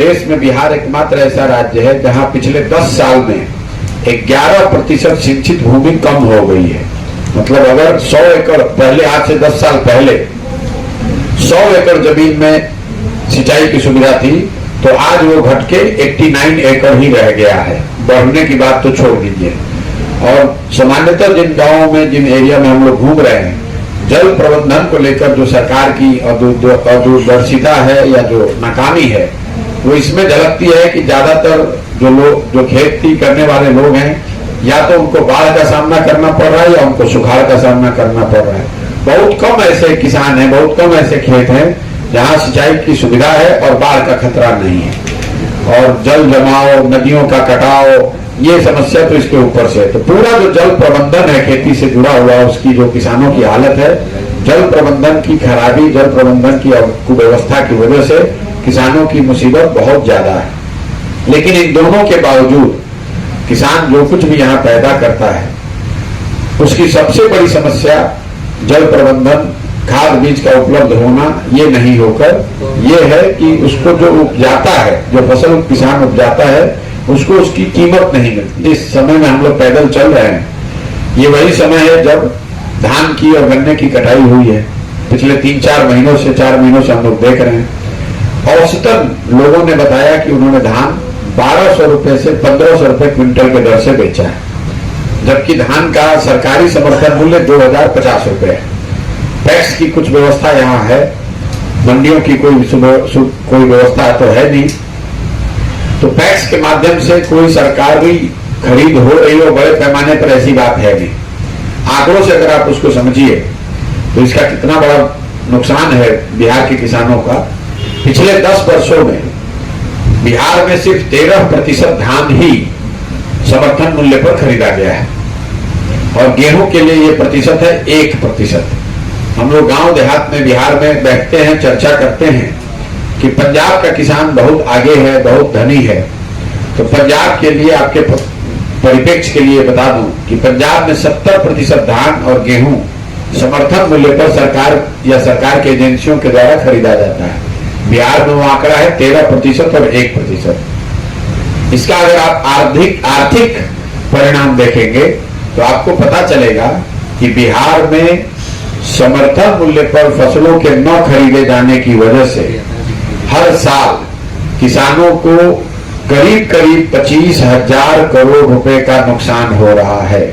देश में बिहार एकमात्र ऐसा राज्य है जहां पिछले 10 साल में 11% सिंचित भूमि कम हो गई है। मतलब अगर 100 एकड़ पहले, आज से 10 साल पहले 100 एकड़ जमीन में सिंचाई की सुविधा थी, तो आज वो घट के 89 एकड़ ही रह गया है। बढ़ने की बात तो छोड़ दीजिए। और सामान्यतः जिन गांवों में, जिन एरिया में हम लोग घूम रहे हैं, जल प्रबंधन को लेकर जो सरकार की अदूरदर्शिता है या जो नाकामी है, वो इसमें झलकती है कि ज्यादातर जो खेती करने वाले लोग हैं, या तो उनको बाढ़ का सामना करना पड़ रहा है या उनको सुखाड़ का सामना करना पड़ रहा है। बहुत कम ऐसे किसान हैं, बहुत कम ऐसे खेत हैं जहां सिंचाई की सुविधा है और बाढ़ का खतरा नहीं है। और जल जमाव, नदियों का कटाव, ये समस्या तो इसके ऊपर से है। तो पूरा जो जल प्रबंधन है खेती से जुड़ा हुआ, उसकी जो किसानों की हालत है, जल प्रबंधन की खराबी, जल प्रबंधन की कुव्यवस्था की वजह से किसानों की मुसीबत बहुत ज्यादा है। लेकिन इन दोनों के बावजूद किसान जो कुछ भी यहाँ पैदा करता है, उसकी सबसे बड़ी समस्या जल प्रबंधन, खाद बीज का उपलब्ध होना, ये नहीं होकर ये है कि उसको जो उपजाता है, जो फसल किसान उपजाता है, उसको उसकी कीमत नहीं मिलती। इस समय में हम लोग पैदल चल रहे हैं, ये वही समय है जब धान की और गन्ने की कटाई हुई है। पिछले 3-4 महीनों से, 4 महीनों से हम लोग देख रहे हैं। औसतन लोगों ने बताया कि उन्होंने धान 1200 रुपए से 1500 रुपए क्विंटल के दर से बेचा है, जबकि धान का सरकारी समर्थन मूल्य 2050 रुपए है। पैक्स की कुछ व्यवस्था यहाँ है, मंडियों की कोई व्यवस्था तो है नहीं। तो पैक्स के माध्यम से कोई सरकारी खरीद हो रही हो बड़े पैमाने पर, ऐसी बात है नहीं। आंकड़ों से अगर आप उसको समझिए तो इसका कितना बड़ा नुकसान है बिहार के किसानों का। पिछले 10 वर्षों में बिहार में सिर्फ 13% धान ही समर्थन मूल्य पर खरीदा गया है, और गेहूं के लिए ये प्रतिशत है 1%। हम लोग गांव देहात में बिहार में बैठते हैं, चर्चा करते हैं कि पंजाब का किसान बहुत आगे है, बहुत धनी है। तो पंजाब के लिए, आपके परिप्रेक्ष्य के लिए बता दूं कि पंजाब में 70% धान और गेहूं समर्थन मूल्य पर सरकार या सरकार की एजेंसियों के द्वारा खरीदा जाता है। बिहार में वो आंकड़ा है 13% और 1%। इसका अगर आप आर्थिक परिणाम देखेंगे तो आपको पता चलेगा कि बिहार में समर्थन मूल्य पर फसलों के न खरीदे जाने की वजह से हर साल किसानों को करीब 25,000 करोड़ रुपए का नुकसान हो रहा है।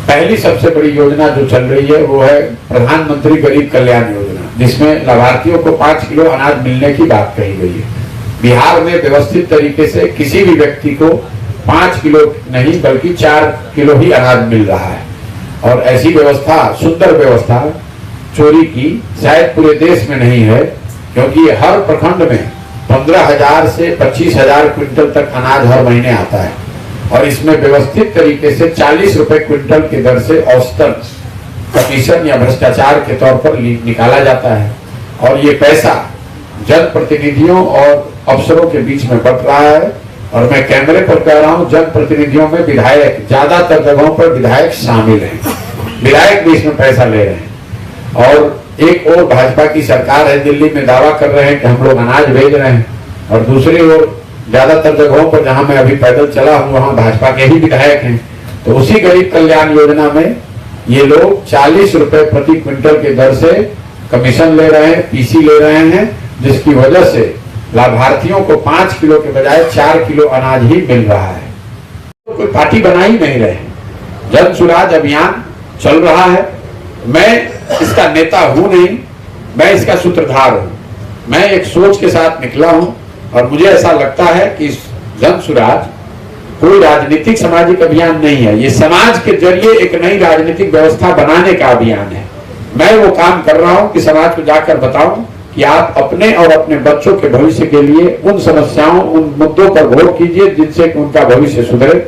पहली सबसे बड़ी योजना जो चल रही है वो है प्रधानमंत्री गरीब कल्याण योजना, जिसमें लाभार्थियों को 5 किलो अनाज मिलने की बात कही गई है। बिहार में व्यवस्थित तरीके से किसी भी व्यक्ति को 5 किलो नहीं बल्कि 4 किलो ही अनाज मिल रहा है। और ऐसी व्यवस्था, सुंदर व्यवस्था चोरी की शायद पूरे देश में नहीं है, क्योंकि हर प्रखंड में 15,000 से 25,000 क्विंटल तक अनाज हर महीने आता है। और इसमें व्यवस्थित तरीके से 40 रुपए क्विंटल की दर से औसतन कमीशन या भ्रष्टाचार के तौर पर निकाला जाता है। और ये पैसा जनप्रतिनिधियों और अफसरों के बीच में बंट रहा है। और मैं कैमरे पर कह रहा हूं, जनप्रतिनिधियों में विधायक, ज्यादातर जगहों पर विधायक शामिल हैं, विधायक भी इसमें पैसा ले रहे हैं। और एक और भाजपा की सरकार है, दिल्ली में दावा कर रहे हैं कि हम लोग अनाज भेज रहे हैं, और दूसरी ओर ज्यादातर जगहों पर जहां मैं अभी पैदल चला हूं वहां भाजपा के ही विधायक हैं। तो उसी गरीब कल्याण योजना में ये लोग 40 रुपए प्रति क्विंटल की दर से कमीशन ले रहे हैं, पीसी ले रहे हैं, जिसकी वजह से लाभार्थियों को 5 किलो के बजाय 4 किलो अनाज ही मिल रहा है। तो कोई पार्टी बना ही नहीं रहे, जन सुराज अभियान चल रहा है। मैं इसका नेता हूं नहीं, मैं इसका सूत्रधार हूं। मैं एक सोच के साथ निकला हूं, और मुझे ऐसा लगता है कि जन सुराज कोई राजनीतिक सामाजिक अभियान नहीं है, ये समाज के जरिए एक नई राजनीतिक व्यवस्था बनाने का अभियान है। मैं वो काम कर रहा हूं कि समाज को जाकर बताऊं कि आप अपने और अपने बच्चों के भविष्य के लिए उन समस्याओं, उन मुद्दों पर गौर कीजिए जिनसे उनका भविष्य सुधरे।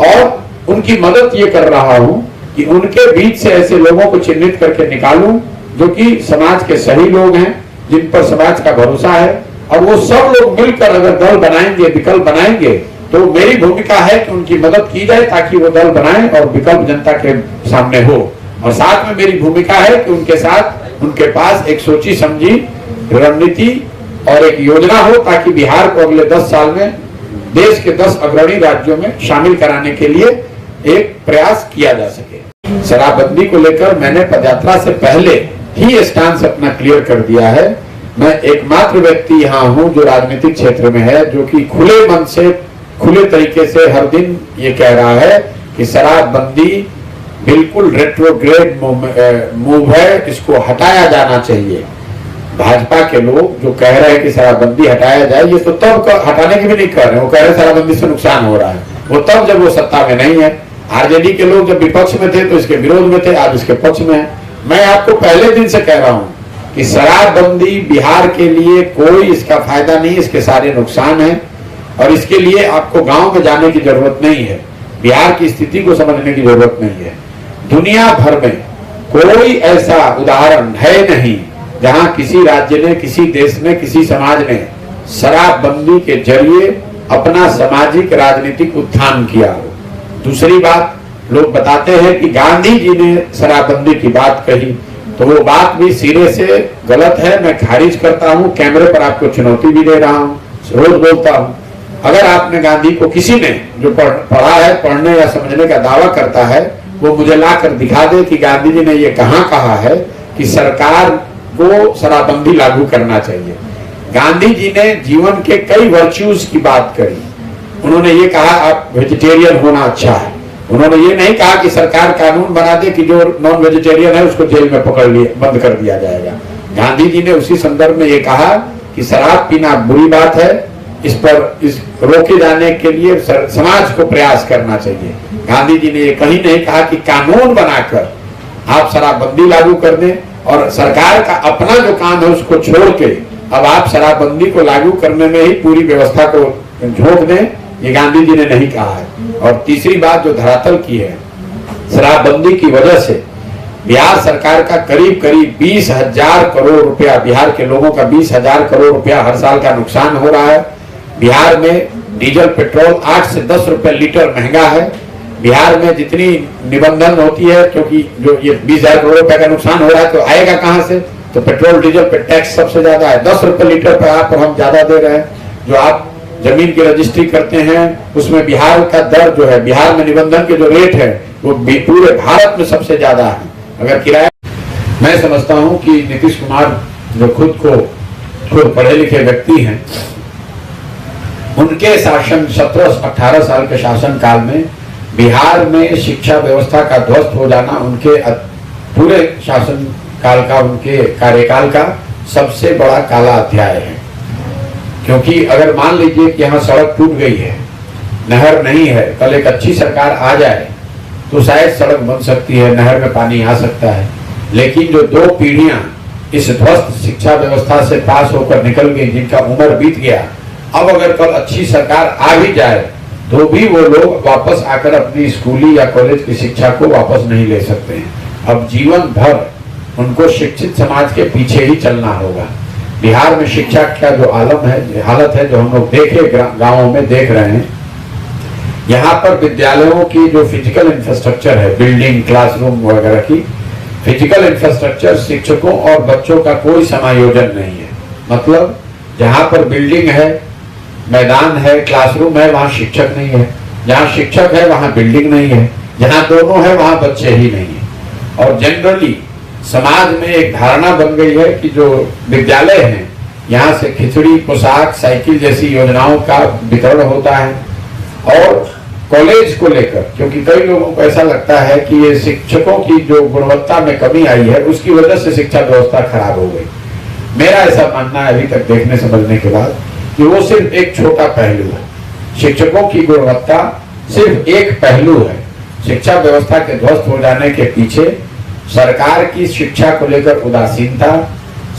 और उनकी मदद ये कर रहा हूं कि उनके बीच से ऐसे लोगों को चिन्हित करके निकालूं जो कि समाज के सही लोग हैं, जिन पर समाज का भरोसा है। और वो सब लोग मिलकर अगर दल बनाएंगे, विकल्प बनाएंगे, तो मेरी भूमिका है कि उनकी मदद की जाए ताकि वो दल बनाएं और विकल्प जनता के सामने हो। और साथ में मेरी भूमिका है कि उनके साथ, उनके पास एक सोची समझी रणनीति और एक योजना हो ताकि बिहार को अगले 10 साल में देश के 10 अग्रणी राज्यों में शामिल कराने के लिए एक प्रयास किया जा सके। शराबबंदी को लेकर मैंने पदयात्रा से पहले ही स्टांस अपना क्लियर कर दिया है। मैं एकमात्र व्यक्ति यहाँ हूँ जो राजनीतिक क्षेत्र में है जो कि खुले मन से, खुले तरीके से हर दिन ये कह रहा है कि शराबबंदी बिल्कुल रेट्रोग्रेड मूव है, इसको हटाया जाना चाहिए। भाजपा के लोग जो कह रहे हैं कि शराबबंदी हटाया जाए, ये तो तब हटाने की भी नहीं कर रहे, वो कह रहे हैं शराबबंदी से नुकसान हो रहा है, वो तब जब वो सत्ता में नहीं है। आरजेडी के लोग जब विपक्ष में थे तो इसके विरोध में थे, आज इसके पक्ष में है। मैं आपको पहले दिन से कह रहा हूं कि शराबबंदी बिहार के लिए कोई इसका फायदा नहीं, इसके सारे नुकसान है और इसके लिए आपको गांव में जाने की जरूरत नहीं है, बिहार की स्थिति को समझने की जरूरत नहीं है। दुनिया भर में कोई ऐसा उदाहरण है नहीं जहां किसी राज्य ने, किसी देश ने, किसी समाज ने शराबबंदी के जरिए अपना सामाजिक राजनीतिक उत्थान किया हो। दूसरी बात, लोग बताते हैं कि गांधी जी ने शराबबंदी की बात कही, तो वो बात भी सिरे से गलत है। मैं खारिज करता हूं, कैमरे पर आपको चुनौती भी दे रहा हूं, रोज बोलता हूं। अगर आपने गांधी को, किसी ने जो पढ़ा है, पढ़ने या समझने का दावा करता है, वो मुझे लाकर दिखा दे कि गांधी जी ने ये कहां कहा है कि सरकार को शराबबंदी लागू करना चाहिए। गांधी जी ने जीवन के कई वर्च्यूज की बात करी। उन्होंने ये कहा आप वेजिटेरियन होना अच्छा है। उन्होंने ये नहीं कहा कि सरकार कानून बना दे कि जो नॉन वेजिटेरियन है उसको जेल में पकड़ लिए बंद कर दिया जाएगा। गांधी जी ने उसी संदर्भ में ये कहा कि शराब पीना बुरी बात है, इस रोके जाने के लिए समाज को प्रयास करना चाहिए। गांधी जी ने ये कहीं नहीं कहा कि कानून बनाकर आप शराबबंदी लागू कर दें और सरकार का अपना जो काम है उसको छोड़ के अब आप शराबबंदी को लागू करने में ही पूरी व्यवस्था को झोंक दें, ये गांधी जी ने नहीं कहा है। और तीसरी बात जो धरातल की है, शराबबंदी की वजह से बिहार सरकार का करीब करीब 20,000 करोड़ रुपया, बिहार के लोगों का 20,000 करोड़ रुपया हर साल का नुकसान हो रहा है। बिहार में डीजल पेट्रोल 8 से 10 रुपए लीटर महंगा है। बिहार में जितनी निबंधन होती है, क्योंकि जो ये 20,000 करोड़ रुपए का नुकसान हो रहा है तो आएगा कहां से? तो पेट्रोल डीजल पे टैक्स सबसे ज्यादा है, 10 रुपए लीटर पे आप हम ज्यादा दे रहे हैं। जो आप जमीन की रजिस्ट्री करते हैं उसमें बिहार का दर जो है, बिहार में निबंधन के जो रेट है वो पूरे भारत में सबसे ज्यादा है। अगर किराया, मैं समझता हूं कि नीतीश कुमार जो खुद पढ़े लिखे व्यक्ति हैं, उनके शासन 17-18 साल के शासन काल में बिहार में शिक्षा व्यवस्था का ध्वस्त हो जाना उनके पूरे शासन काल का, उनके कार्यकाल का सबसे बड़ा काला अध्याय है। क्योंकि अगर मान लीजिए कि यहाँ सड़क टूट गई है, नहर नहीं है, कल एक अच्छी सरकार आ जाए तो शायद सड़क बन सकती है, नहर में पानी आ सकता है। लेकिन जो 2 पीढ़ियां इस ध्वस्त शिक्षा व्यवस्था से पास होकर निकल गई, जिनका उम्र बीत गया, अब अगर कल अच्छी सरकार आ भी जाए तो भी वो लोग वापस आकर अपनी स्कूली या कॉलेज की शिक्षा को वापस नहीं ले सकते हैं। अब जीवन भर उनको शिक्षित समाज के पीछे ही चलना होगा। बिहार में शिक्षा का जो हालत है, जो हम लोग देखे गांवों में देख रहे हैं, यहाँ पर विद्यालयों की जो फिजिकल इंफ्रास्ट्रक्चर है, बिल्डिंग, क्लासरूम वगैरह की फिजिकल इंफ्रास्ट्रक्चर, शिक्षकों और बच्चों का कोई समायोजन नहीं है। मतलब जहाँ पर बिल्डिंग है, मैदान है, क्लासरूम है, वहाँ शिक्षक नहीं है। जहाँ शिक्षक है वहाँ बिल्डिंग नहीं है। जहाँ दोनों है वहाँ बच्चे ही नहीं है। और जनरली समाज में एक धारणा बन गई है कि जो विद्यालय हैं, यहाँ से खिचड़ी, पोशाक, साइकिल जैसी योजनाओं का वितरण होता है। और कॉलेज को लेकर, क्योंकि कई लोगों को ऐसा लगता है कि ये शिक्षकों की जो गुणवत्ता में कमी आई है उसकी वजह से शिक्षा व्यवस्था खराब हो गई। मेरा ऐसा मानना है अभी तक देखने समझने के बाद कि वो सिर्फ एक छोटा पहलू है। शिक्षकों की गुणवत्ता सिर्फ एक पहलू है। शिक्षा व्यवस्था के ध्वस्त हो जाने के पीछे सरकार की शिक्षा को लेकर उदासीनता,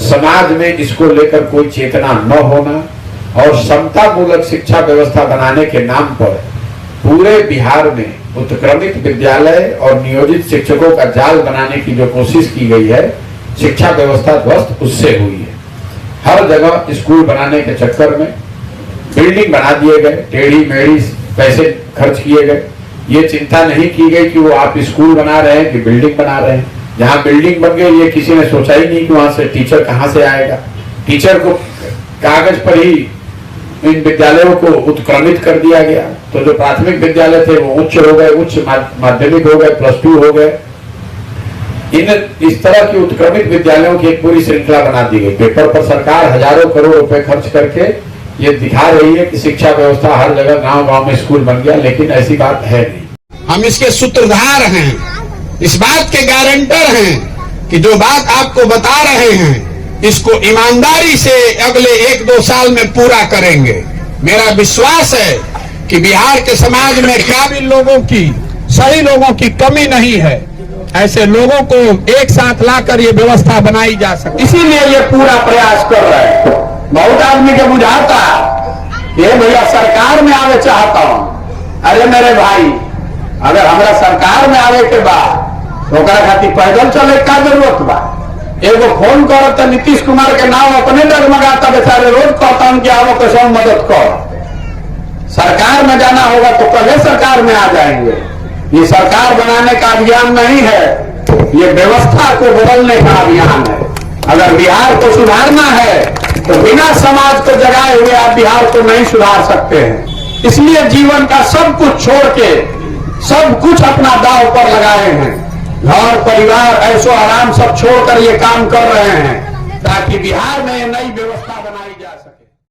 समाज में इसको लेकर कोई चेतना न होना और समता मूलक शिक्षा व्यवस्था बनाने के नाम पर पूरे बिहार में उत्क्रमित विद्यालय और नियोजित शिक्षकों का जाल बनाने की जो कोशिश की गई है, शिक्षा व्यवस्था ध्वस्त उससे हुई है। हर जगह स्कूल बनाने के चक्कर में बिल्डिंग बना दिए गए, टेढ़ी मेढ़ी पैसे खर्च किए गए। ये चिंता नहीं की गई कि वो आप स्कूल बना रहे हैं कि बिल्डिंग बना रहे हैं। जहां बिल्डिंग बन गई, ये किसी ने सोचा ही नहीं कि वहां से टीचर कहां से आएगा। टीचर को कागज पर ही इन विद्यालयों को उत्क्रमित कर दिया गया। तो जो प्राथमिक विद्यालय थे वो उच्च हो गए, उच्च माध्यमिक हो गए, +2 हो गए। इस तरह की उत्क्रमित विद्यालयों की एक पूरी श्रृंखला बना दी गई। पेपर पर सरकार हजारों करोड़ रुपए खर्च करके ये दिखा रही है कि शिक्षा व्यवस्था हर जगह गांव-गांव में स्कूल बन गया, लेकिन ऐसी बात है नहीं। हम इसके सूत्रधार हैं, इस बात के गारंटर हैं कि जो बात आपको बता रहे हैं इसको ईमानदारी से अगले 1-2 साल में पूरा करेंगे। मेरा विश्वास है कि बिहार के समाज में काबिल लोगों की, सही लोगों की कमी नहीं है। ऐसे लोगों को एक साथ लाकर ये व्यवस्था बनाई जा सकती, इसीलिए ये पूरा प्रयास कर रहे हैं। बहुत आदमी के बुझाता ये भैया सरकार में आवे चाहता हूं। अरे मेरे भाई, अगर हमारा सरकार में आवे के बाद ओकरा खातिर पैदल चले का जरूरत बा? एगो फोन करता नीतीश कुमार के नाम अपने डगमगाता, बेचारे रोज कहता हूं कि आओ कैसे मदद कर। सरकार में जाना होगा तो पहले सरकार में आ जाएंगे। ये सरकार बनाने का अभियान नहीं है, ये व्यवस्था को बदलने का अभियान है। अगर बिहार को सुधारना है तो बिना समाज को जगाए हुए आप बिहार को नहीं सुधार सकते हैं। इसलिए जीवन का सब कुछ छोड़ के सब कुछ अपना दांव पर लगाए हैं। घर परिवार ऐशो आराम सब छोड़कर ये काम कर रहे हैं ताकि बिहार में